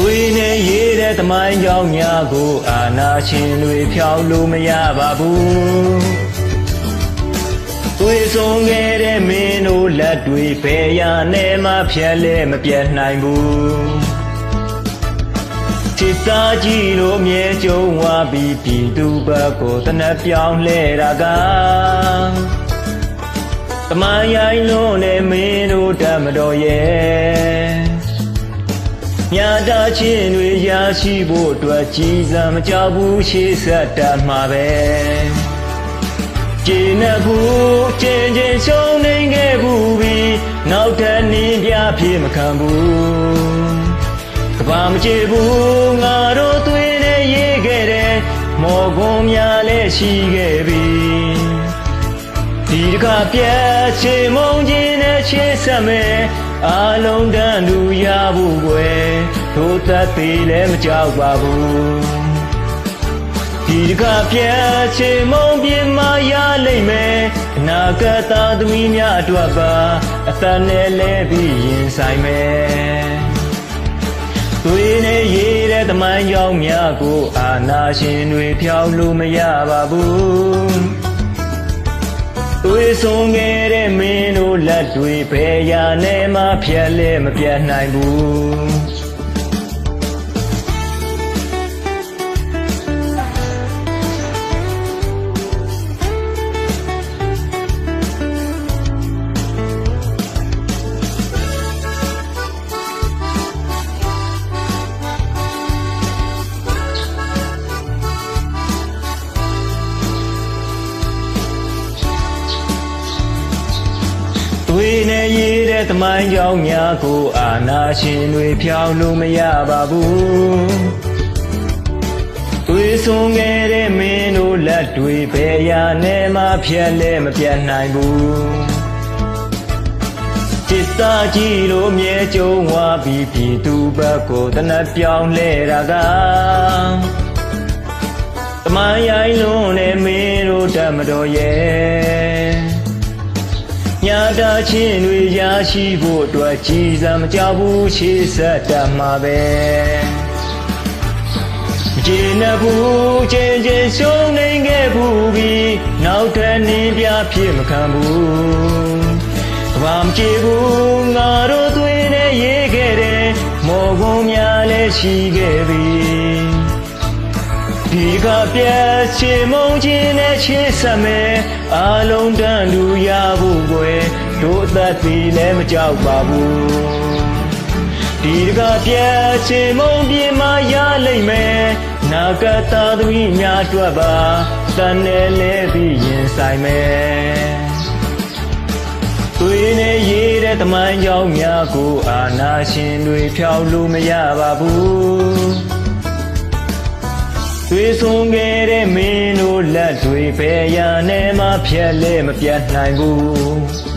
သွေးနဲ့ရေးတဲ့သမိုင်းကြောင်းများကိုအာနာရှင်တွေဖြောင်းလို့မရပါဘူးသွေးဆုံးခဲ့တဲ့မင်းတို့လက်တွေဘယ်ရနဲ့မှဖြတ်လဲမပြတ်နိုင်ဘူးချစ်သားကြီးတို့မြဲကြုံဝါပြီးပြည်သူဘက်ကိုတနက်ပြောင်းလဲတာကသမိုင်းရိုင်းလုံးနဲ့မင်းတို့တမတော်ရဲ့မြတ်တာချင်းတွေရရှိဖို့အတွက်ကြီးစံမကြောက်ဘူးရှေ့ဆက်တတ်မှာပဲကျေနပ်ဘူးချင်းချင်းရှုံးနေခဲ့ဘူးပြီးနောက်ထပ်နင်းပြဖြစ်မခံဘူးကဘာမချေဘူးငါတို့သွေးနဲ့ရေးခဲ့တဲ့မော်ကွန်များလည်းရှိခဲ့ပြီဒီတစ်ခါပြတ်ချေမုံချင်းနဲ့ချေဆက်မယ်အားလုံးတန်းတူရဖို့ွယ်တို့သက်သေးလည်းမကြောက်ပါဘူးဒီတစ်ခါပြတ်ချေမုံပြင်းမရလိမ့်မယ်အနာဂတ်သားသမီးများအတွက်ပါအသက်နဲ့လဲပြီးရင်ဆိုင်မယ်သွေးနဲ့ရေးတဲ့သမိုင်းကြောင်းများကိုအာနာရှင်တွေဖြောင်းလို့မရပါဘူးသွေးဆုံးခဲ့တဲ့မင်းတို့လက်တွေဘယ်ရနဲ့မှဖြတ်လဲမပြတ်နိုင်ဘူးသွေးနဲ့ရေးတဲ့သမိုင်းကြောင်းများကိုအာနာရှင်တွေဖြောင်းလို့မရပါဘူးသွေးဆုံးခဲ့တဲ့မင်းတို့လက်တွေဘယ်ရနဲ့မှဖြတ်လဲမပြတ်နိုင်ဘူးချစ်သားကြီးတို့မြဲကြုံဝါပြီးပြည်သူဘက်ကိုတနက်ပြောင်းလဲတာကသမိုင်းရိုင်းလုံးနဲ့မင်းတို့တမတော်ရဲ့ညတာချင်းတွေရရှိဖို့အတွက်ကြီးစံမကြောက်ဘူးရှေ့ဆက်တတ်မှာပဲမကျေနပ်ဘူးချင်းချင်းရှုံးနေခဲ့ဘူးပြီးနောက်ထပ်နင်းပြဖြစ်မခံဘူးဘာမကြည့်ဘူးငါတို့သွေးနဲ့ရေးခဲ့တဲ့မော်ကွန်များလည်းရှိခဲ့ပြီဒီကပြည့်ချေမုံချင်းနဲ့ချေဆက်မယ်အားလုံးတန်းတူရဖို့ွယ်တို့သက်သေးလည်းမကြောက်ပါဘူးဒီကပြည့်ချေမုံပြင်းမရလိမ့်မယ်နာဂတ်သားသမီးများအတွက်ပါတန်နဲ့လဲပြီးရင်ဆိုင်မယ်သွေးနဲ့ရေးတဲ့သမိုင်းကြောင်းများကိုအာနာရှင်တွေဖြောင်းလို့မရပါဘူးသွေးဆုံးခဲ့တဲ့မင်းတို့လက်တွေဘယ်ရနဲ့မှဖြတ်လဲမပြတ်နိုင်ဘူး